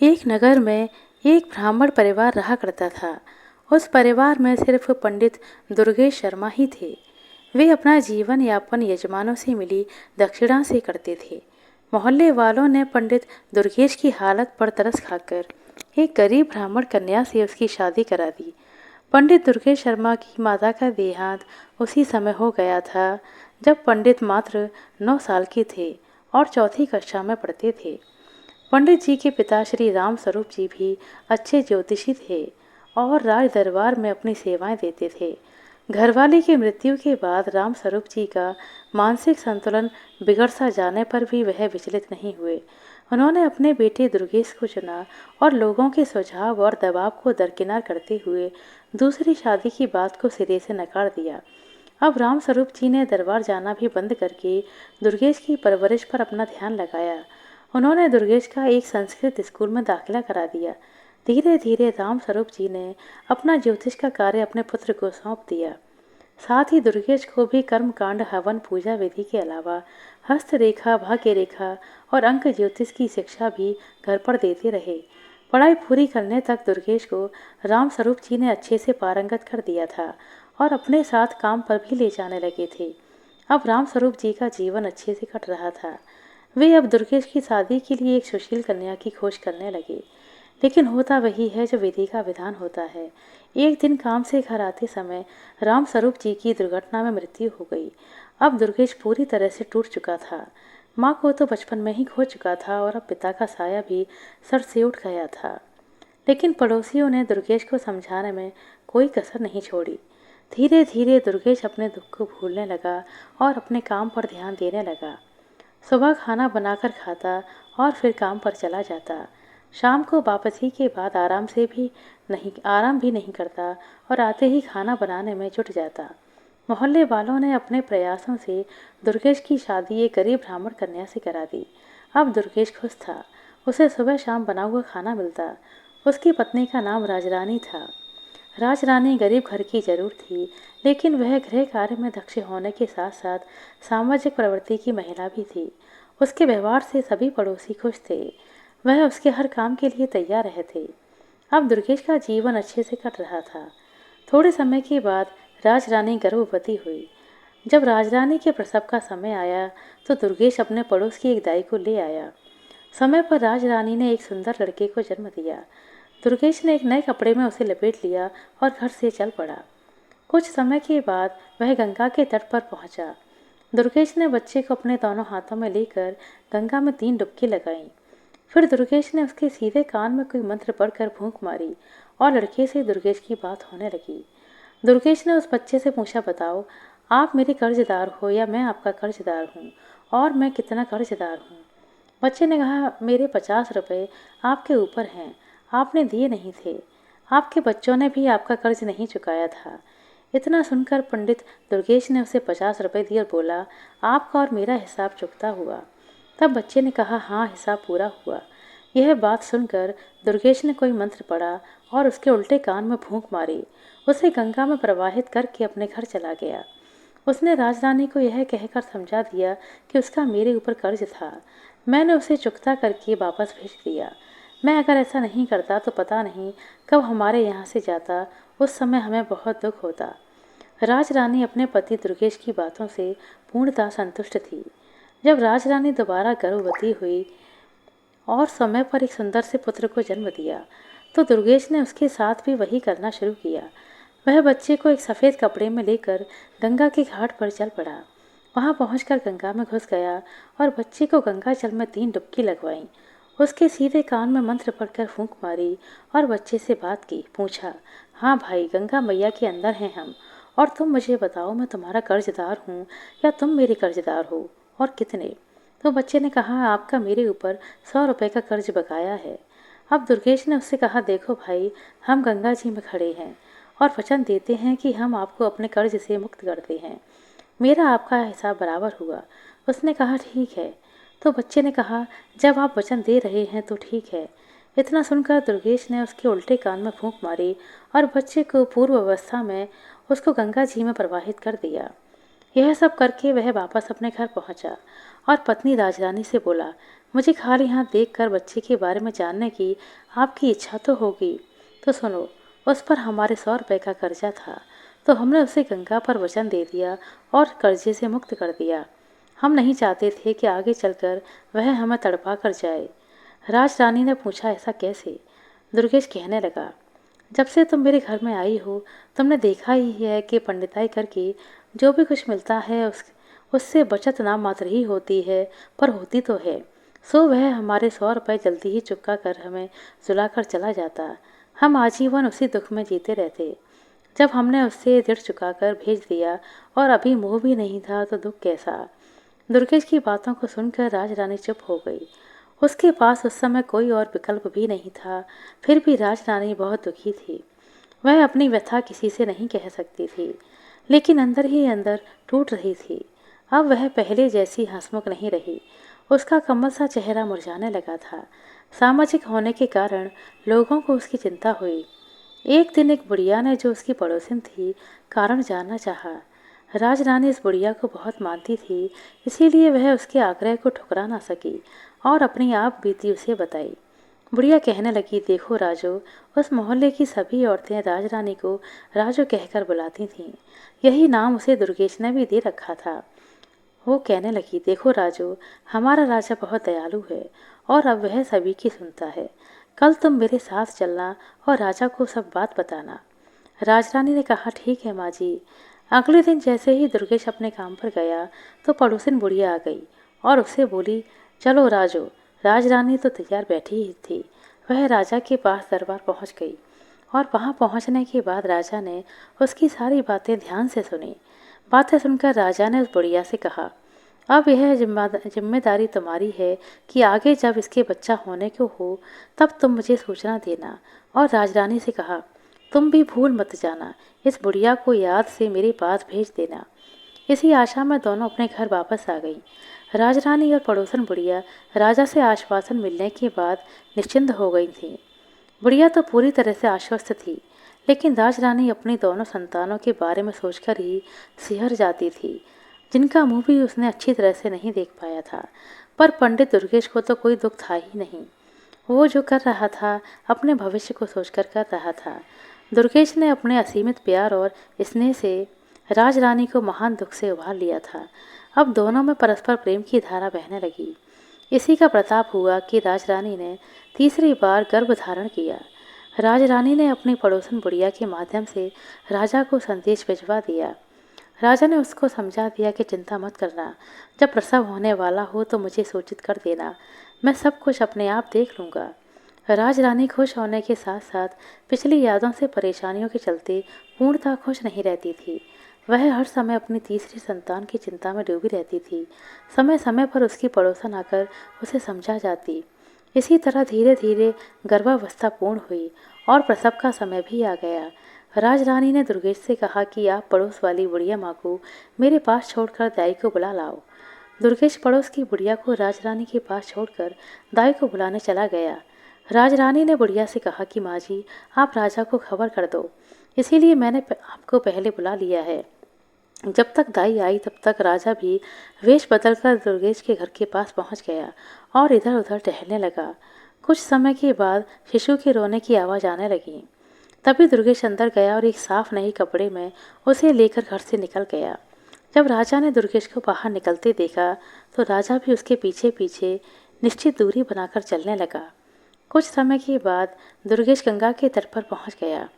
एक नगर में एक ब्राह्मण परिवार रहा करता था। उस परिवार में सिर्फ पंडित दुर्गेश शर्मा ही थे। वे अपना जीवन यापन यजमानों से मिली दक्षिणा से करते थे। मोहल्ले वालों ने पंडित दुर्गेश की हालत पर तरस खाकर एक गरीब ब्राह्मण कन्या से उसकी शादी करा दी। पंडित दुर्गेश शर्मा की माता का देहांत उसी समय हो गया था जब पंडित मात्र 9 साल के थे और चौथी कक्षा में पढ़ते थे। पंडित जी के पिता श्री राम स्वरूप जी भी अच्छे ज्योतिषी थे और राज दरबार में अपनी सेवाएं देते थे। घरवाली की मृत्यु के बाद राम स्वरूप जी का मानसिक संतुलन बिगड़ सा जाने पर भी वह विचलित नहीं हुए। उन्होंने अपने बेटे दुर्गेश को चुना और लोगों के सुझाव और दबाव को दरकिनार करते हुए दूसरी शादी की बात को सिरे से नकार दिया। अब राम स्वरूप जी ने दरबार जाना भी बंद करके दुर्गेश की परवरिश पर अपना ध्यान लगाया। उन्होंने दुर्गेश का एक संस्कृत स्कूल में दाखिला करा दिया। धीरे धीरे राम स्वरूप जी ने अपना ज्योतिष का कार्य अपने पुत्र को सौंप दिया। साथ ही दुर्गेश को भी कर्मकांड, हवन, पूजा विधि के अलावा हस्तरेखा, भाग्य रेखा और अंक ज्योतिष की शिक्षा भी घर पर देते रहे। पढ़ाई पूरी करने तक दुर्गेश को राम स्वरूप जी ने अच्छे से पारंगत कर दिया था और अपने साथ काम पर भी ले जाने लगे थे। अब राम स्वरूप जी का जीवन अच्छे से कट रहा था। वे अब दुर्गेश की शादी के लिए एक सुशील कन्या की खोज करने लगे। लेकिन होता वही है जो विधि का विधान होता है। एक दिन काम से घर आते समय राम स्वरूप जी की दुर्घटना में मृत्यु हो गई। अब दुर्गेश पूरी तरह से टूट चुका था। माँ को तो बचपन में ही खो चुका था और अब पिता का साया भी सर से उठ गया था। लेकिन पड़ोसियों ने दुर्गेश को समझाने में कोई कसर नहीं छोड़ी। धीरे धीरे दुर्गेश अपने दुख को भूलने लगा और अपने काम पर ध्यान देने लगा। सुबह खाना बनाकर खाता और फिर काम पर चला जाता। शाम को वापसी के बाद आराम भी नहीं करता और आते ही खाना बनाने में जुट जाता। मोहल्ले वालों ने अपने प्रयासों से दुर्गेश की शादी एक गरीब ब्राह्मण कन्या से करा दी। अब दुर्गेश खुश था। उसे सुबह शाम बना हुआ खाना मिलता। उसकी पत्नी का नाम राजरानी था। राजरानी गरीब घर की जरूर थी, लेकिन वह गृह कार्य में दक्ष होने के साथ साथ सामाजिक प्रवृत्ति की महिला भी थी। उसके व्यवहार से सभी पड़ोसी खुश थे। वह उसके हर काम के लिए तैयार रहे थे। अब दुर्गेश का जीवन अच्छे से कट रहा था। थोड़े समय के बाद राजरानी गर्भवती हुई। जब राजरानी के प्रसव का समय आया तो दुर्गेश अपने पड़ोस की एक दाई को ले आया। समय पर राजरानी ने एक सुंदर लड़के को जन्म दिया। दुर्गेश ने एक नए कपड़े में उसे लपेट लिया और घर से चल पड़ा। कुछ समय के बाद वह गंगा के तट पर पहुंचा। दुर्गेश ने बच्चे को अपने दोनों हाथों में लेकर गंगा में 3 डुबकी लगाई। फिर दुर्गेश ने उसके सीधे कान में कोई मंत्र पढ़कर फूंक मारी और लड़के से दुर्गेश की बात होने लगी। दुर्गेश ने उस बच्चे से पूछा, बताओ, आप मेरे कर्जदार हो या मैं आपका कर्जदार हूँ, और मैं कितना कर्जदार हूँ? बच्चे ने कहा, मेरे 50 रुपये आपके ऊपर हैं, आपने दिए नहीं थे। आपके बच्चों ने भी आपका कर्ज नहीं चुकाया था। इतना सुनकर पंडित दुर्गेश ने उसे 50 रुपये दिए और बोला, आपका और मेरा हिसाब चुकता हुआ। तब बच्चे ने कहा, हाँ, हिसाब पूरा हुआ। यह बात सुनकर दुर्गेश ने कोई मंत्र पढ़ा और उसके उल्टे कान में फूंक मारी। उसे गंगा में प्रवाहित करके अपने घर चला गया। उसने राजरानी को यह कहकर समझा दिया कि उसका मेरे ऊपर कर्ज था। मैंने उसे चुकता करके वापस भेज दिया। मैं अगर ऐसा नहीं करता तो पता नहीं कब हमारे यहाँ से जाता। उस समय हमें बहुत दुख होता। राजरानी अपने पति दुर्गेश की बातों से पूर्णतः संतुष्ट थी। जब राजरानी दोबारा गर्भवती हुई और समय पर एक सुंदर से पुत्र को जन्म दिया तो दुर्गेश ने उसके साथ भी वही करना शुरू किया। वह बच्चे को एक सफ़ेद कपड़े में लेकर गंगा के घाट पर चल पड़ा। वहां पहुंचकर गंगा में घुस गया और बच्चे को गंगा जल में 3 डुबकी लगवाई। उसके सीधे कान में मंत्र पढ़कर फूंक मारी और बच्चे से बात की। पूछा, हाँ भाई, गंगा मैया के अंदर हैं हम, और तुम मुझे बताओ, मैं तुम्हारा कर्जदार हूँ या तुम मेरे कर्जदार हो, और कितने? तो बच्चे ने कहा, आपका मेरे ऊपर 100 रुपये का कर्ज बकाया है। अब दुर्गेश ने उससे कहा, देखो भाई, हम गंगा जी में खड़े हैं और वचन देते हैं कि हम आपको अपने कर्ज से मुक्त करते हैं। मेरा आपका हिसाब बराबर हुआ। उसने कहा, ठीक है। तो बच्चे ने कहा, जब आप वचन दे रहे हैं तो ठीक है। इतना सुनकर दुर्गेश ने उसके उल्टे कान में फूंक मारी और बच्चे को पूर्व अवस्था में उसको गंगा जी में प्रवाहित कर दिया। यह सब करके वह वापस अपने घर पहुंचा और पत्नी राजरानी से बोला, मुझे खाली हाथ देखकर बच्चे के बारे में जानने की आपकी इच्छा तो होगी। तो सुनो, उस पर हमारे 100 रुपए का कर्जा था, तो हमने उसे गंगा पर वचन दे दिया और कर्जे से मुक्त कर दिया। हम नहीं चाहते थे कि आगे चलकर वह हमें तड़पा कर जाए। राज रानी ने पूछा, ऐसा कैसे? दुर्गेश कहने लगा, जब से तुम मेरे घर में आई हो, तुमने देखा ही है कि पंडिताई करके जो भी कुछ मिलता है उससे बचत नाम मात्र ही होती है, पर होती तो है। सो वह हमारे 100 रुपए जल्दी ही चुका कर हमें सुला कर चला जाता। हम आजीवन उसी दुख में जीते रहते। जब हमने उससे ऋण चुकाकर भेज दिया और अभी मुंह भी नहीं था, तो दुख कैसा। दुर्गेश की बातों को सुनकर राजरानी चुप हो गई। उसके पास उस समय कोई और विकल्प भी नहीं था। फिर भी राजरानी बहुत दुखी थी। वह अपनी व्यथा किसी से नहीं कह सकती थी, लेकिन अंदर ही अंदर टूट रही थी। अब वह पहले जैसी हंसमुख नहीं रही। उसका कमल सा चेहरा मुरझाने लगा था। सामाजिक होने के कारण लोगों को उसकी चिंता हुई। एक दिन एक बुढ़िया ने, जो उसकी पड़ोसिन थी, कारण जानना चाहा। राजरानी इस बुढ़िया को बहुत मानती थी, इसीलिए वह उसके आग्रह को ठुकरा ना सकी और अपनी आप बीती उसे बताई। बुढ़िया कहने लगी, देखो राजू, उस मोहल्ले की सभी औरतें राजरानी को राजू कहकर बुलाती थीं। यही नाम उसे दुर्गेश ने भी दे रखा था। वो कहने लगी, देखो राजू, हमारा राजा बहुत दयालु है और अब वह सभी की सुनता है। कल तुम मेरे साथ चलना और राजा को सब बात बताना। राजरानी ने कहा, ठीक है माँ जी। अगले दिन जैसे ही दुर्गेश अपने काम पर गया, तो पड़ोसिन बुढ़िया आ गई और उससे बोली, चलो राजू। राजरानी तो तैयार बैठी ही थी। वह राजा के पास दरबार पहुंच गई और वहां पहुंचने के बाद राजा ने उसकी सारी बातें ध्यान से सुनी। बातें सुनकर राजा ने उस बुढ़िया से कहा, अब यह जिम्मेदारी तुम्हारी है कि आगे जब इसके बच्चा होने को हो, तब तुम मुझे सूचना देना। और राजरानी से कहा, तुम भी भूल मत जाना, इस बुढ़िया को याद से मेरे पास भेज देना। इसी आशा में दोनों अपने घर वापस आ गई। राजरानी और पड़ोसन बुढ़िया राजा से आश्वासन मिलने के बाद निश्चिंत हो गई थी। बुढ़िया तो पूरी तरह से आश्वस्त थी, लेकिन राजरानी अपनी दोनों संतानों के बारे में सोचकर ही सिहर जाती थी, जिनका मुंह भी उसने अच्छी तरह से नहीं देख पाया था। पर पंडित दुर्गेश को तो कोई दुख था ही नहीं। वो जो कर रहा था, अपने भविष्य को सोचकर कर रहा था। दुर्गेश ने अपने असीमित प्यार और स्नेह से राजरानी को महान दुख से उबार लिया था। अब दोनों में परस्पर प्रेम की धारा बहने लगी। इसी का प्रताप हुआ कि राजरानी ने तीसरी बार गर्भ धारण किया। राजरानी ने अपनी पड़ोसन बुढ़िया के माध्यम से राजा को संदेश भिजवा दिया। राजा ने उसको समझा दिया कि चिंता मत करना, जब प्रसव होने वाला हो तो मुझे सूचित कर देना, मैं सब कुछ अपने आप देख लूँगा। राजरानी खुश होने के साथ साथ पिछली यादों से परेशानियों के चलते पूर्णतः खुश नहीं रहती थी। वह हर समय अपनी तीसरी संतान की चिंता में डूबी रहती थी। समय समय पर उसकी पड़ोसन आकर उसे समझा जाती। इसी तरह धीरे धीरे गर्भावस्था पूर्ण हुई और प्रसव का समय भी आ गया। राजरानी ने दुर्गेश से कहा कि आप पड़ोस वाली बुढ़िया माँ को मेरे पास छोड़कर दाई को बुला लाओ। दुर्गेश पड़ोस की बुढ़िया को राजरानी के पास छोड़कर दाई को बुलाने चला गया। राजरानी ने बुढ़िया से कहा कि माँ जी, आप राजा को खबर कर दो, इसीलिए मैंने आपको पहले बुला लिया है। जब तक दाई आई तब तक राजा भी वेश बदलकर दुर्गेश के घर के पास पहुंच गया और इधर उधर टहलने लगा। कुछ समय के बाद शिशु के रोने की आवाज़ आने लगी। तभी दुर्गेश अंदर गया और एक साफ नए कपड़े में उसे लेकर घर से निकल गया। जब राजा ने दुर्गेश को बाहर निकलते देखा, तो राजा भी उसके पीछे पीछे निश्चित दूरी बनाकर चलने लगा। कुछ समय के बाद दुर्गेश गंगा के तट पर पहुंच गया।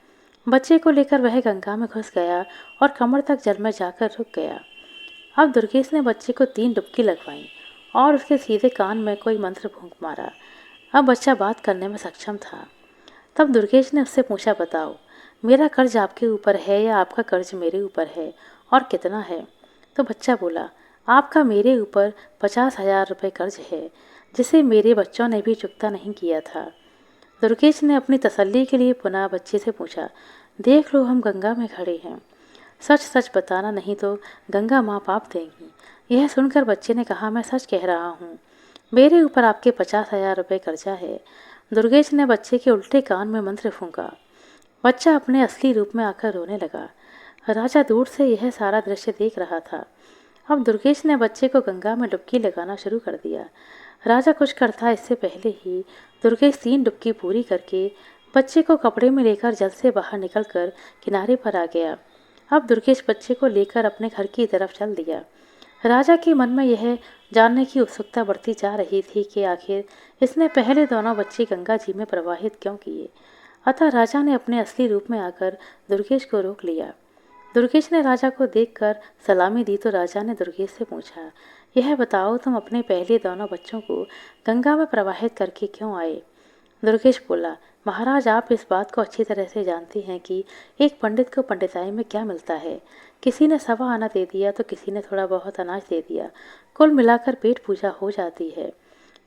बच्चे को लेकर वह गंगा में घुस गया और कमर तक जल में जाकर रुक गया। अब दुर्गेश ने बच्चे को 3 डुबकी लगवाई और उसके सीधे कान में कोई मंत्र फूंक मारा। अब बच्चा बात करने में सक्षम था। तब दुर्गेश ने उससे पूछा, बताओ, मेरा कर्ज आपके ऊपर है या आपका कर्ज मेरे ऊपर है, और कितना है? तो बच्चा बोला, आपका मेरे ऊपर 50,000 रुपये कर्ज है, जिसे मेरे बच्चों ने भी चुकता नहीं किया था। दुर्गेश ने अपनी तसल्ली के लिए पुनः बच्चे से पूछा, देख लो, हम गंगा में खड़े हैं, सच सच बताना, नहीं तो गंगा माँ पाप देंगी। यह सुनकर बच्चे ने कहा, मैं सच कह रहा हूँ, मेरे ऊपर आपके 50,000 रुपये कर्जा है। दुर्गेश ने बच्चे के उल्टे कान में मंत्र फूंका। बच्चा अपने असली रूप में आकर रोने लगा। राजा दूर से यह सारा दृश्य देख रहा था। अब दुर्गेश ने बच्चे को गंगा में डुबकी लगाना शुरू कर दिया। राजा कुछ करता इससे पहले ही दुर्गेश 3 डुबकी पूरी करके बच्चे को कपड़े में लेकर जल से बाहर निकलकर किनारे पर आ गया। अब दुर्गेश बच्चे को लेकर अपने घर की तरफ चल दिया। राजा के मन में यह जानने की उत्सुकता बढ़ती जा रही थी कि आखिर इसने पहले दोनों बच्चे गंगा जी में प्रवाहित क्यों किए। अतः राजा ने अपने असली रूप में आकर दुर्गेश को रोक लिया। दुर्गेश ने राजा को देखकर सलामी दी तो राजा ने दुर्गेश से पूछा, यह बताओ तुम अपने पहले दोनों बच्चों को गंगा में प्रवाहित करके क्यों आए। दुर्गेश बोला, महाराज आप इस बात को अच्छी तरह से जानते हैं कि एक पंडित को पंडिताई में क्या मिलता है। किसी ने 1.25 आना दे दिया तो किसी ने थोड़ा बहुत अनाज दे दिया, कुल मिलाकर पेट पूजा हो जाती है।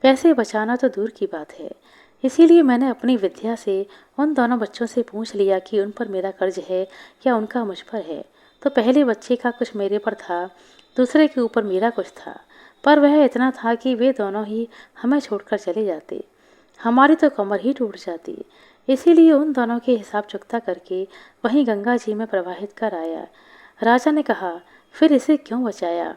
पैसे बचाना तो दूर की बात है। इसीलिए मैंने अपनी विद्या से उन दोनों बच्चों से पूछ लिया कि उन पर मेरा कर्ज है या उनका मुझ पर है। तो पहले बच्चे का कुछ मेरे पर था, दूसरे के ऊपर मेरा कुछ था, पर वह इतना था कि वे दोनों ही हमें छोड़कर चले जाते, हमारी तो कमर ही टूट जाती। इसीलिए उन दोनों के हिसाब चुकता करके वहीं गंगा जी में प्रवाहित कर आया। राजा ने कहा, फिर इसे क्यों बचाया।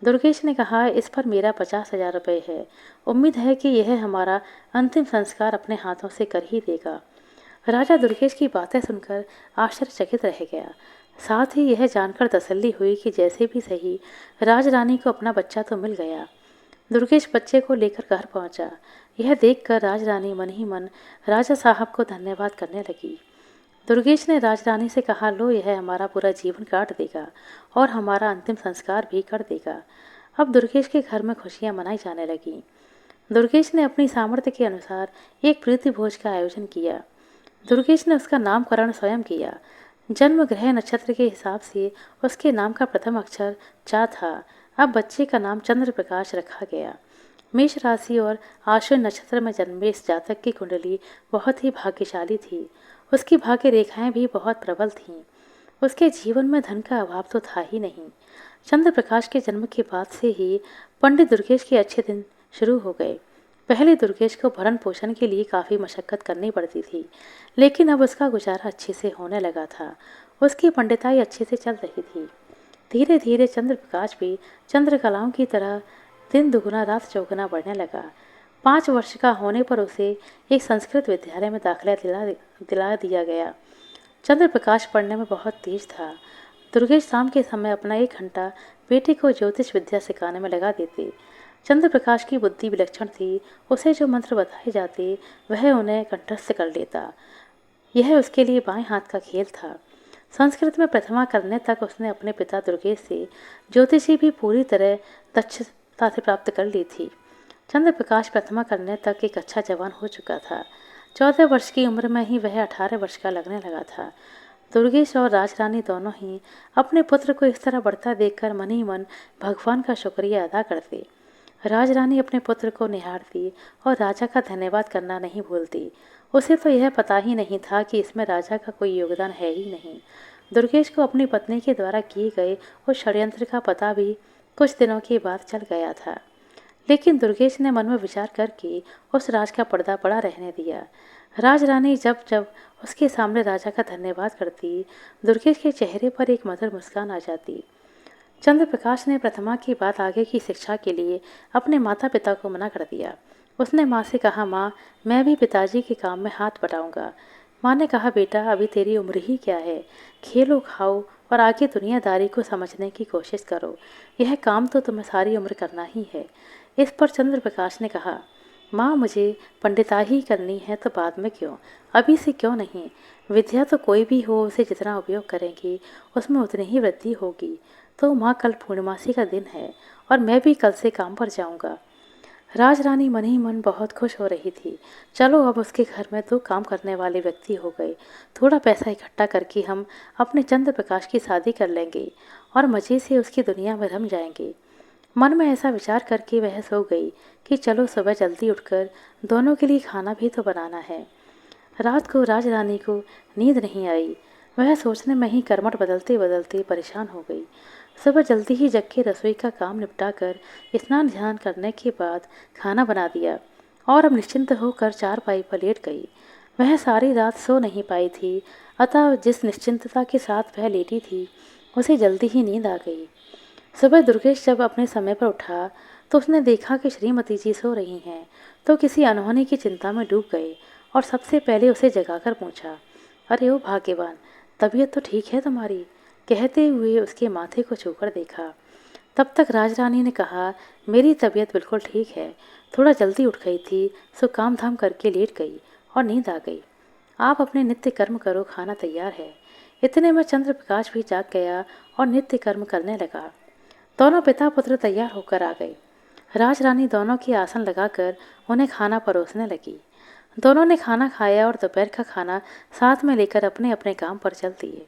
दुर्गेश ने कहा, इस पर मेरा 50,000 रुपये है। उम्मीद है कि यह हमारा अंतिम संस्कार अपने हाथों से कर ही देगा। राजा दुर्गेश की बातें सुनकर आश्चर्यचकित रह गया। साथ ही यह जानकर तसल्ली हुई कि जैसे भी सही राजरानी को अपना बच्चा तो मिल गया। दुर्गेश बच्चे को लेकर घर पहुंचा। यह देखकर राजरानी मन ही मन राजा साहब को धन्यवाद करने लगी। दुर्गेश ने राजरानी से कहा, लो यह हमारा पूरा जीवन काट देगा और हमारा अंतिम संस्कार भी कर देगा। अब दुर्गेश के घर में खुशियां मनाई जाने लगीं। दुर्गेश ने अपनी सामर्थ्य के अनुसार एक प्रीति भोज का आयोजन किया। दुर्गेश ने उसका नामकरण स्वयं किया। जन्म ग्रह नक्षत्र के हिसाब से उसके नाम का प्रथम अक्षर चा था। अब बच्चे का नाम चंद्र प्रकाश रखा गया। मेष राशि और आश्विन नक्षत्र में जन्मे इस जातक की कुंडली बहुत ही भाग्यशाली थी। उसकी भाग्य रेखाएं भी बहुत प्रबल थीं। उसके जीवन में धन का अभाव तो था ही नहीं। चंद्र प्रकाश के जन्म के बाद से ही पंडित दुर्गेश के अच्छे दिन शुरू हो गए। पहले दुर्गेश को भरण पोषण के लिए काफ़ी मशक्कत करनी पड़ती थी, लेकिन अब उसका गुजारा अच्छे से होने लगा था। उसकी पंडिताई अच्छे से चल रही थी। धीरे धीरे चंद्र प्रकाश भी चंद्रकलाओं की तरह दिन दुगुना रात चौगुना बढ़ने लगा। 5 वर्ष का होने पर उसे एक संस्कृत विद्यालय में दाखिला दिला दिया गया। चंद्र प्रकाश पढ़ने में बहुत तेज था। दुर्गेश शाम के समय अपना 1 घंटा बेटे को ज्योतिष विद्या सिखाने में लगा देते। चंद्र प्रकाश की बुद्धि विलक्षण थी। उसे जो मंत्र बताए जाते वह उन्हें कंठस्थ कर लेता। यह उसके लिए बाएं हाथ का खेल था। संस्कृत में प्रथमा करने तक उसने अपने पिता दुर्गेश से ज्योतिषी भी पूरी तरह दक्षता से प्राप्त कर ली थी। चंद्र प्रकाश प्रथमा करने तक एक अच्छा जवान हो चुका था। 14 वर्ष की उम्र में ही वह 18 वर्ष का लगने लगा था। दुर्गेश और राजरानी दोनों ही अपने पुत्र को इस तरह बढ़ता देखकर मन ही मन भगवान का शुक्रिया अदा करते। राजरानी अपने पुत्र को निहारती और राजा का धन्यवाद करना नहीं भूलती। उसे तो यह पता ही नहीं था कि इसमें राजा का कोई योगदान है ही नहीं। दुर्गेश को अपनी पत्नी के द्वारा किए गए उस षड्यंत्र का पता भी कुछ दिनों के बाद चल गया था, लेकिन दुर्गेश ने मन में विचार करके उस राज का पर्दा पड़ा रहने दिया। राजरानी जब जब उसके सामने राजा का धन्यवाद करती, दुर्गेश के चेहरे पर एक मधुर मुस्कान आ जाती। चंद्र प्रकाश ने प्रथमा की बात आगे की शिक्षा के लिए अपने माता पिता को मना कर दिया। उसने माँ से कहा, माँ मैं भी पिताजी के काम में हाथ बटाऊंगा। माँ ने कहा, बेटा अभी तेरी उम्र ही क्या है, खेलो खाओ और आगे दुनियादारी को समझने की कोशिश करो। यह काम तो तुम्हें सारी उम्र करना ही है। इस पर चंद्र प्रकाश ने कहा, माँ मुझे पंडिताई करनी है तो बाद में क्यों, अभी से क्यों नहीं। विद्या तो कोई भी हो उसे जितना उपयोग करेंगी उसमें उतनी ही वृद्धि होगी। तो माँ कल पूर्णमासी का दिन है और मैं भी कल से काम पर जाऊंगा। राजरानी मन ही मन बहुत खुश हो रही थी। चलो अब उसके घर में 2 काम करने वाले व्यक्ति हो गए। थोड़ा पैसा इकट्ठा करके हम अपने चंद्र प्रकाश की शादी कर लेंगे और मज़े से उसकी दुनिया में रम जाएंगे। मन में ऐसा विचार करके वह सो गई कि चलो सुबह जल्दी उठकर दोनों के लिए खाना भी तो बनाना है। रात को राजरानी को नींद नहीं आई। वह सोचने में ही करवट बदलते बदलते परेशान हो गई। सुबह जल्दी ही जग के रसोई का काम निपटाकर स्नान ध्यान करने के बाद खाना बना दिया और अब निश्चिंत होकर चारपाई पर लेट गई। वह सारी रात सो नहीं पाई थी, अतः जिस निश्चिंतता के साथ वह लेटी थी उसे जल्दी ही नींद आ गई। सुबह दुर्गेश जब अपने समय पर उठा तो उसने देखा कि श्रीमती जी सो रही हैं, तो किसी अनहोनी की चिंता में डूब गए और सबसे पहले उसे जगाकर पूछा, अरे ओ भाग्यवान, तबीयत तो ठीक है तुम्हारी? कहते हुए उसके माथे को छूकर देखा। तब तक राजरानी ने कहा, मेरी तबीयत बिल्कुल ठीक है, थोड़ा जल्दी उठ गई थी, सो काम धाम करके लेट गई और नींद आ गई। आप अपने नित्य कर्म करो, खाना तैयार है। इतने में चंद्र प्रकाश भी जाग गया और नित्य कर्म करने लगा। दोनों पिता पुत्र तैयार होकर आ गए। राजरानी दोनों की आसन लगाकर उन्हें खाना परोसने लगी। दोनों ने खाना खाया और दोपहर का खाना साथ में लेकर अपने अपने काम पर चल दिए।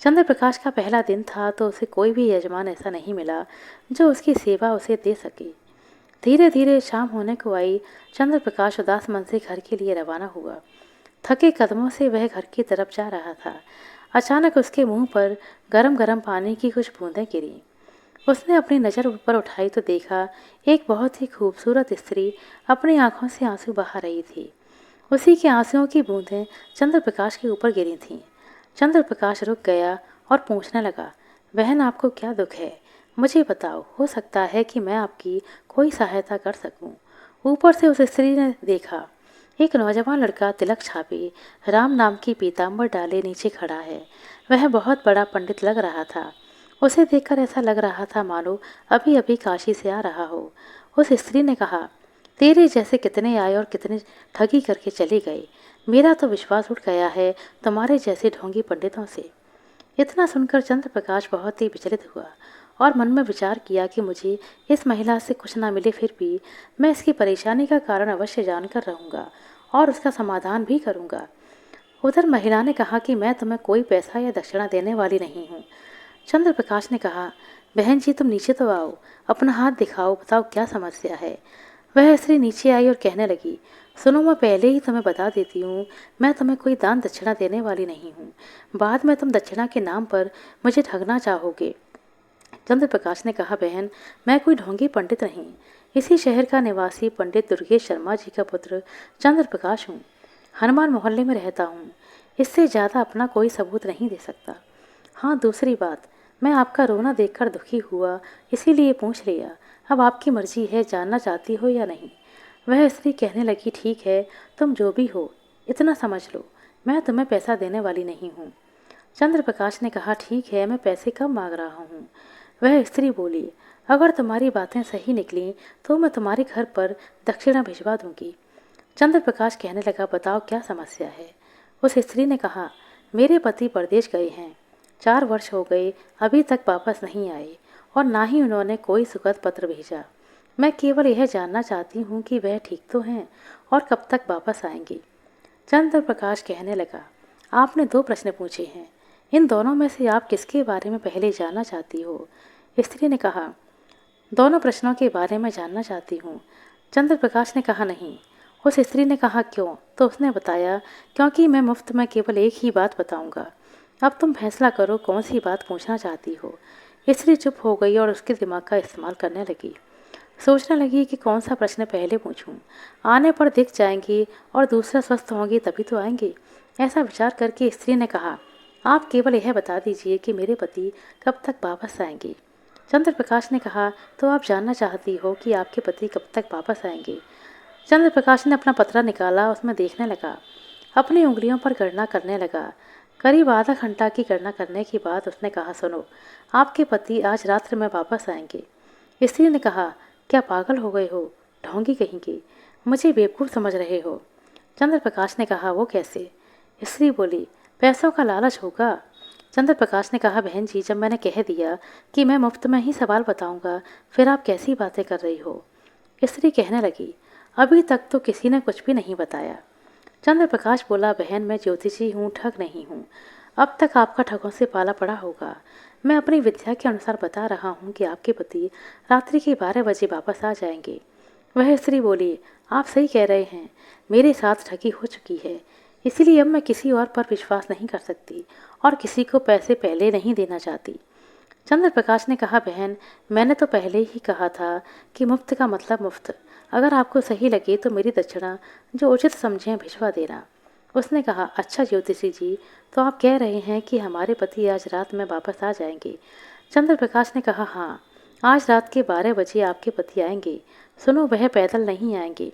चंद्र प्रकाश का पहला दिन था, तो उसे कोई भी यजमान ऐसा नहीं मिला जो उसकी सेवा उसे दे सके। धीरे धीरे शाम होने को आई। चंद्र प्रकाश उदास मन से घर के लिए रवाना हुआ। थके कदमों से वह घर की तरफ जा रहा था। अचानक उसके मुंह पर गरम गरम पानी की कुछ बूंदें गिरी। उसने अपनी नज़र ऊपर उठाई तो देखा, एक बहुत ही खूबसूरत स्त्री अपनी आंखों से आंसू बहा रही थी। उसी के आंसुओं की बूंदें चंद्र प्रकाश के ऊपर गिरी थीं। चंद्र प्रकाश रुक गया और पूछने लगा, बहन आपको क्या दुख है? मुझे बताओ, हो सकता है कि मैं आपकी कोई सहायता कर सकूं। ऊपर से उस स्त्री ने देखा, एक नौजवान लड़का तिलक छापे, राम नाम की पीताम्बर डाले नीचे खड़ा है। वह बहुत बड़ा पंडित लग रहा था। उसे देखकर ऐसा लग रहा था मानो अभी अभी काशी से आ रहा हो। उस स्त्री ने कहा, तेरे जैसे कितने आए और कितने ठगी करके चले गए। मेरा तो विश्वास उठ गया है तुम्हारे जैसे ढोंगी पंडितों से। इतना सुनकर चंद्र प्रकाश बहुत ही विचलित हुआ और मन में विचार किया कि मुझे इस महिला से कुछ ना मिले, फिर भी मैं इसकी परेशानी का कारण अवश्य जानकर रहूँगा और उसका समाधान भी करूँगा। उधर महिला ने कहा कि मैं तुम्हें कोई पैसा या दक्षिणा देने वाली नहीं हूँ। चंद्र प्रकाश ने कहा, बहन जी तुम नीचे तो आओ, अपना हाथ दिखाओ, बताओ क्या समस्या है। वह स्त्री नीचे आई और कहने लगी, सुनो, मैं पहले ही तुम्हें बता देती हूँ, मैं तुम्हें कोई दान दक्षिणा देने वाली नहीं हूँ। बाद में तुम दक्षिणा के नाम पर मुझे ठगना चाहोगे। चंद्र प्रकाश ने कहा, बहन मैं कोई ढोंगी पंडित नहीं, इसी शहर का निवासी पंडित दुर्गेश शर्मा जी का पुत्र चंद्र प्रकाश हूँ। हनुमान मोहल्ले में रहता हूँ। इससे ज़्यादा अपना कोई सबूत नहीं दे सकता। हाँ, दूसरी बात, मैं आपका रोना देखकर दुखी हुआ, इसीलिए पूछ लिया। अब आपकी मर्जी है, जानना चाहती हो या नहीं। वह स्त्री कहने लगी, ठीक है, तुम जो भी हो, इतना समझ लो, मैं तुम्हें पैसा देने वाली नहीं हूँ। चंद्र प्रकाश ने कहा, ठीक है, मैं पैसे कब मांग रहा हूँ। वह स्त्री बोली, अगर तुम्हारी बातें सही निकली तो मैं तुम्हारे घर पर दक्षिणा भिजवा दूंगी। चंद्र प्रकाश कहने लगा, बताओ क्या समस्या है। उस स्त्री ने कहा, मेरे पति परदेश गए हैं, 4 वर्ष हो गए, अभी तक वापस नहीं आए और ना ही उन्होंने कोई सुखद पत्र भेजा। मैं केवल यह जानना चाहती हूँ कि वह ठीक तो हैं और कब तक वापस आएंगी। चंद्र प्रकाश कहने लगा, आपने 2 प्रश्न पूछे हैं, इन दोनों में से आप किसके बारे में पहले जानना चाहती हो। स्त्री ने कहा, दोनों प्रश्नों के बारे में जानना चाहती हूँ। चंद्र प्रकाश ने कहा, नहीं। उस स्त्री ने कहा, क्यों? तो उसने बताया, क्योंकि मैं मुफ्त में केवल एक ही बात बताऊंगा। अब तुम फैसला करो कौन सी बात पूछना चाहती हो। स्त्री चुप हो गई और उसके दिमाग का इस्तेमाल करने लगी। सोचने लगी कि कौन सा प्रश्न पहले पूछूं। आने पर दिख जाएंगी और दूसरा स्वस्थ होंगी तभी तो आएंगे। ऐसा विचार करके स्त्री ने कहा, आप केवल यह बता दीजिए कि मेरे पति कब तक वापस आएंगे। चंद्र प्रकाश ने कहा, तो आप जानना चाहती हो कि आपके पति कब तक वापस आएंगे। चंद्र प्रकाश ने अपना पत्रा निकाला, उसमें देखने लगा, अपनी उंगलियों पर गणना करने लगा। करीब आधा घंटा की गणना करने के बाद उसने कहा, सुनो, आपके पति आज रात्र में वापस आएंगे। स्त्री ने कहा, क्या पागल हो गए हो, ढोंगी कहेंगे, मुझे बेवकूफ़ समझ रहे हो। चंद्र प्रकाश ने कहा, वो कैसे? स्त्री बोली, पैसों का लालच होगा। चंद्र प्रकाश ने कहा, बहन जी, जब मैंने कह दिया कि मैं मुफ्त में ही सवाल बताऊंगा, फिर आप कैसी बातें कर रही हो। स्त्री कहने लगी, अभी तक तो किसी ने कुछ भी नहीं बताया। चंद्र प्रकाश बोला, बहन मैं ज्योतिषी हूँ, ठग नहीं हूँ। अब तक आपका ठगों से पाला पड़ा होगा। मैं अपनी विद्या के अनुसार बता रहा हूँ कि आपके पति रात्रि के 12 बजे वापस आ जाएंगे। वह स्त्री बोली, आप सही कह रहे हैं, मेरे साथ ठगी हो चुकी है, इसीलिए अब मैं किसी और पर विश्वास नहीं कर सकती और किसी को पैसे पहले नहीं देना चाहती। चंद्र प्रकाश ने कहा, बहन मैंने तो पहले ही कहा था कि मुफ्त का मतलब मुफ्त। अगर आपको सही लगे तो मेरी दक्षिणा जो उचित समझें भिजवा देना। उसने कहा, अच्छा ज्योतिषी जी, तो आप कह रहे हैं कि हमारे पति आज रात में वापस आ जाएंगे। चंद्र प्रकाश ने कहा, हाँ, आज रात के 12 बजे आपके पति आएंगे। सुनो, वह पैदल नहीं आएंगे।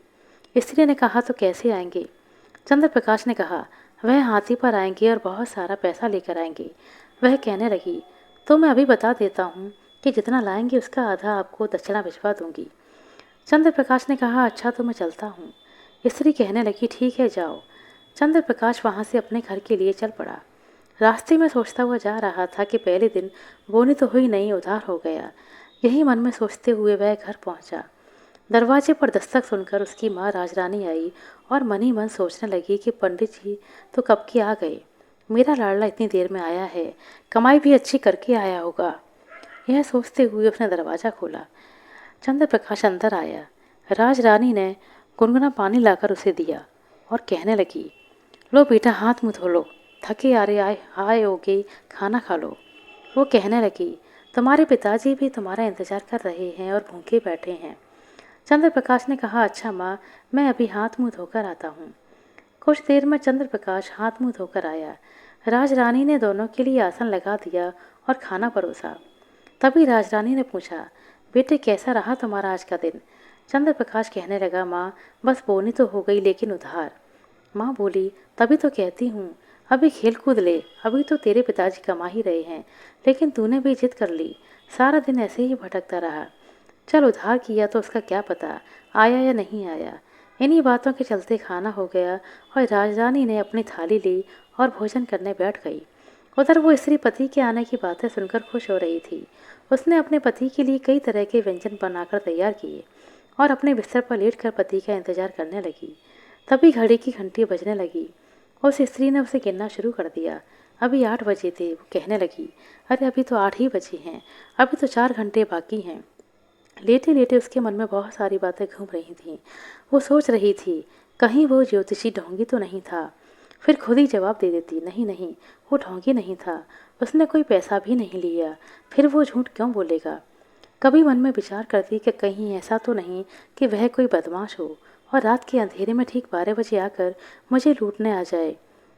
स्त्री ने कहा, तो कैसे आएंगे? चंद्र प्रकाश ने कहा, वह हाथी पर आएंगे और बहुत सारा पैसा लेकर आएंगे। वह कहने लगी, तो मैं अभी बता देता हूँ कि जितना लाएंगे उसका आधा आपको दक्षिणा भिजवा दूंगी। चंद्र प्रकाश ने कहा, अच्छा तो मैं चलता हूँ। स्त्री कहने लगी, ठीक है जाओ। चंद्र प्रकाश वहाँ से अपने घर के लिए चल पड़ा। रास्ते में सोचता हुआ जा रहा था कि पहले दिन बोनी तो हुई नहीं, उधार हो गया। यही मन में सोचते हुए वह घर पहुंचा। दरवाजे पर दस्तक सुनकर उसकी माँ राजरानी आई और मन ही मन सोचने लगी कि पंडित जी तो कब के आ गए। मेरा लाडला इतनी देर में आया है, कमाई भी अच्छी करके आया होगा। यह सोचते हुए उसने दरवाज़ा खोला। चंद्र प्रकाश अंदर आया। राजरानी ने गुनगुना पानी लाकर उसे दिया और कहने लगी, लो बेटा, हाथ मुँह धो लो, थके आ रहे आए होगे, खाना खा लो। वो कहने लगी, तुम्हारे पिताजी भी तुम्हारा इंतजार कर रहे हैं और भूखे बैठे हैं। चंद्र प्रकाश ने कहा, अच्छा माँ, मैं अभी हाथ मुँह धोकर आता हूँ। कुछ देर में चंद्र प्रकाश हाथ मुँह धोकर आया। राजरानी ने दोनों के लिए आसन लगा दिया और खाना परोसा। तभी राजरानी ने पूछा, बेटे कैसा रहा तुम्हारा आज का दिन? चंद्र प्रकाश कहने लगा, माँ बस बोनी तो हो गई लेकिन उधार। माँ बोली, तभी तो कहती हूँ अभी खेल कूद ले, अभी तो तेरे पिताजी कमा ही रहे हैं, लेकिन तूने भी जिद कर ली, सारा दिन ऐसे ही भटकता रहा। चल, उधार किया तो उसका क्या पता आया या नहीं आया। इन्हीं बातों के चलते खाना हो गया और राजरानी ने अपनी थाली ली और भोजन करने बैठ गई। उधर वो स्त्री पति के आने की बातें सुनकर खुश हो रही थी। उसने अपने पति के लिए कई तरह के व्यंजन बनाकर तैयार किए और अपने बिस्तर पर लेटकर पति का इंतजार करने लगी। तभी घड़ी की घंटी बजने लगी। उस स्त्री ने उसे गिनना शुरू कर दिया। अभी 8 बजे थे। वो कहने लगी, अरे अभी तो 8 ही बजे हैं, अभी तो 4 घंटे बाकी हैं। लेटे लेटे उसके मन में बहुत सारी बातें घूम रही थीं। वो सोच रही थी, कहीं वो ज्योतिषी ढोंगी तो नहीं था। फिर खुद ही जवाब दे देती, नहीं नहीं, वो ढोंगी नहीं था, उसने कोई पैसा भी नहीं लिया, फिर वो झूठ क्यों बोलेगा। कभी मन में विचार करती कि कहीं ऐसा तो नहीं कि वह कोई बदमाश हो और रात के अंधेरे में ठीक 12 बजे आकर मुझे लूटने आ जाए।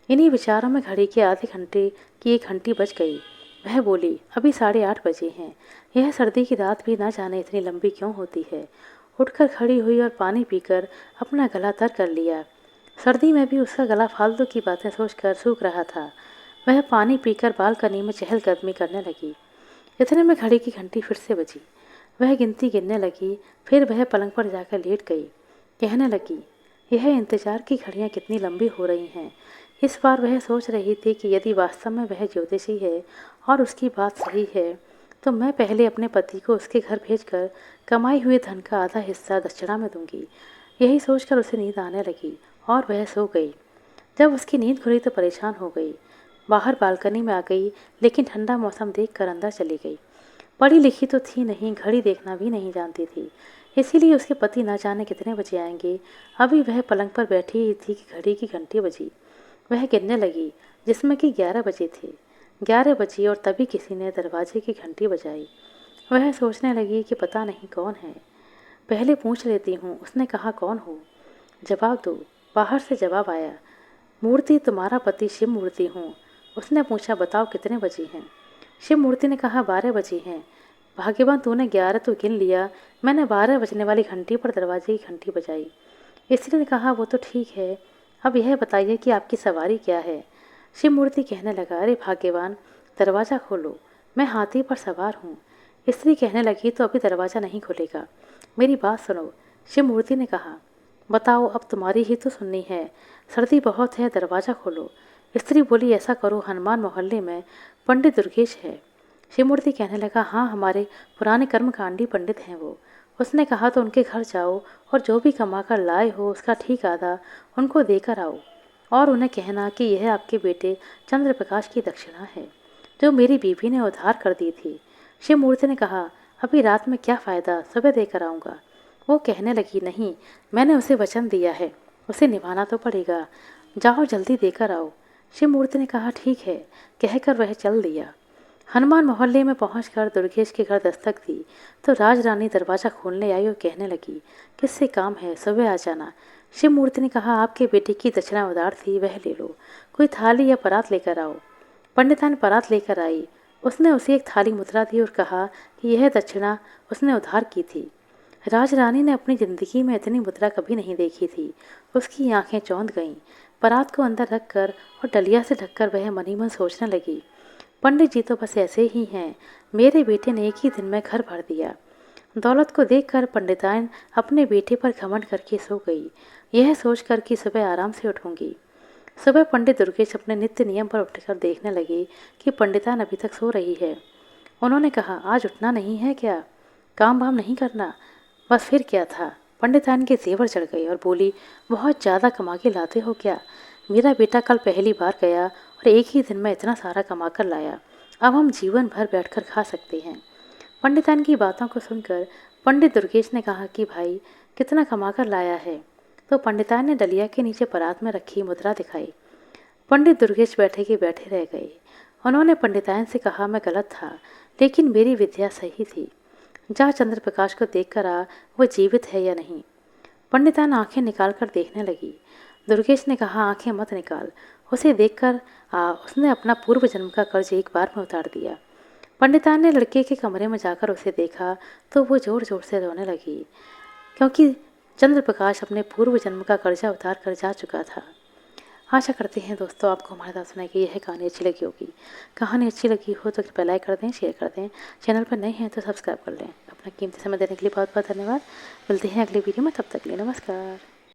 इन्हीं विचारों में घड़ी के आधे घंटे की एक घंटी बज गई। वह बोली, अभी 8:30 बजे हैं। यह सर्दी की रात भी ना जाने इतनी लंबी क्यों होती है। उठकर खड़ी हुई और पानी पीकर अपना गला तर कर लिया। सर्दी में भी उसका गला फालतू की बातें सोचकर सूख रहा था। वह पानी पीकर बालकनी में चहलकदमी करने लगी। इतने में घड़ी की घंटी फिर से बजी। वह गिनती गिनने लगी, फिर वह पलंग पर जाकर लेट गई। कहने लगी, यह इंतजार की घड़ियाँ कितनी लंबी हो रही हैं। इस बार वह सोच रही थी कि यदि वास्तव में वह ज्योतिषी है और उसकी बात सही है, तो मैं पहले अपने पति को उसके घर भेजकर कमाई हुए धन का आधा हिस्सा दक्षिणा में दूंगी। यही सोचकर उसे नींद आने लगी और वह सो गई। जब उसकी नींद खुली तो परेशान हो गई। बाहर बालकनी में आ गई, लेकिन ठंडा मौसम देखकर अंदर चली गई। पढ़ी लिखी तो थी नहीं, घड़ी देखना भी नहीं जानती थी, इसीलिए उसके पति न जाने कितने बजे आएंगे। अभी वह पलंग पर बैठी ही थी कि घड़ी की घंटी बजी। वह गिनने लगी, जिसमें कि 11 बजे थे। 11 बजे और तभी किसी ने दरवाजे की घंटी बजाई। वह सोचने लगी कि पता नहीं कौन है, पहले पूछ लेती हूँ। उसने कहा, कौन हो, जवाब दो। बाहर से जवाब आया, मूर्ति, तुम्हारा पति शिव मूर्ति हूँ। उसने पूछा, बताओ कितने बजे हैं। शिव मूर्ति ने कहा, 12 बजे हैं। भाग्यवान, तूने 11 तो गिन लिया, मैंने 12 बजने वाली घंटी पर दरवाजे की घंटी बजाई। स्त्री ने कहा, वो तो ठीक है, अब यह बताइए कि आपकी सवारी क्या है। शिव मूर्ति कहने लगा, अरे भाग्यवान, दरवाज़ा खोलो, मैं हाथी पर सवार हूँ। स्त्री कहने लगी, तो अभी दरवाज़ा नहीं खुलेगा, मेरी बात सुनो। शिव मूर्ति ने कहा, बताओ, अब तुम्हारी ही तो सुननी है, सर्दी बहुत है, दरवाज़ा खोलो। स्त्री बोली, ऐसा करो, हनुमान मोहल्ले में पंडित दुर्गेश है। शिवमूर्ति कहने लगा, हाँ, हमारे पुराने कर्मकांडी पंडित हैं वो। उसने कहा, तो उनके घर जाओ और जो भी कमा कर लाए हो उसका ठीक आधा उनको देकर आओ और उन्हें कहना कि यह आपके बेटे चंद्र प्रकाश की दक्षिणा है जो मेरी बीवी ने उधार कर दी थी। शिवमूर्ति ने कहा, अभी रात में क्या फ़ायदा, सुबह देकर आऊँगा। वो कहने लगी, नहीं, मैंने उसे वचन दिया है, उसे निभाना तो पड़ेगा, जाओ जल्दी देकर आओ। शिवमूर्ति ने कहा, ठीक है, कहकर वह चल दिया। हनुमान मोहल्ले में पहुंचकर दुर्गेश के घर दस्तक दी तो राजरानी दरवाज़ा खोलने आई और कहने लगी, किससे काम है, सुबह आ जाना। शिवमूर्ति ने कहा, आपके बेटे की दक्षिणा उधार थी, वह ले लो, कोई थाली या परात लेकर आओ। पंडितान परात लेकर आई उसने उसे एक थाली मुद्रा दी और कहा कि यह दक्षिणा उसने उधार की थी। राजरानी ने अपनी जिंदगी में इतनी मुद्रा कभी नहीं देखी थी। उसकी आंखें चौंध गईं। परात को अंदर रखकर और डलिया से ढककर वह मन ही मन सोचने लगी, पंडित जी तो बस ऐसे ही हैं। मेरे बेटे ने एक ही दिन में घर भर दिया। दौलत को देखकर पंडिताइन अपने बेटे पर घमंड करके सो गई, यह सोचकर कि सुबह आराम से उठूंगी। सुबह पंडित दुर्गेश अपने नित्य नियम पर उठकर देखने लगे कि पंडिताइन अभी तक सो रही है। उन्होंने कहा, आज उठना नहीं है क्या? काम वाम नहीं करना? बस फिर क्या था? पंडिताइन के जेवर चढ़ गई और बोली, बहुत ज़्यादा कमा के लाते हो क्या? मेरा बेटा कल पहली बार गया और एक ही दिन में इतना सारा कमा कर लाया। अब हम जीवन भर बैठकर खा सकते हैं। पंडिताइन की बातों को सुनकर पंडित दुर्गेश ने कहा कि भाई कितना कमा कर लाया है? तो पंडिताइन ने डलिया के नीचे परात में रखी मुद्रा दिखाई। पंडित दुर्गेश बैठे के बैठे रह गए। उन्होंने पंडिताइन से कहा, मैं गलत था, लेकिन मेरी विद्या सही थी। जा चंद्र प्रकाश को देख कर आ, वो जीवित है या नहीं। पंडिताइन आंखें निकाल कर देखने लगी। दुर्गेश ने कहा, आंखें मत निकाल, उसे देखकर उसने अपना पूर्व जन्म का कर्ज एक बार में उतार दिया। पंडिताइन ने लड़के के कमरे में जाकर उसे देखा तो वो जोर जोर से रोने लगी, क्योंकि चंद्र प्रकाश अपने पूर्व जन्म का कर्जा उतार कर जा चुका था। आशा करते हैं दोस्तों आपको हमारे साथ सुनाई कि यह कहानी अच्छी लगी होगी। कहानी अच्छी लगी हो तो कृपया लाइक कर दें, शेयर कर दें। चैनल पर नए हैं तो सब्सक्राइब कर लें। अपना कीमती समय देने के लिए बहुत बहुत धन्यवाद। मिलते हैं अगली वीडियो में, तब तक के लिए नमस्कार।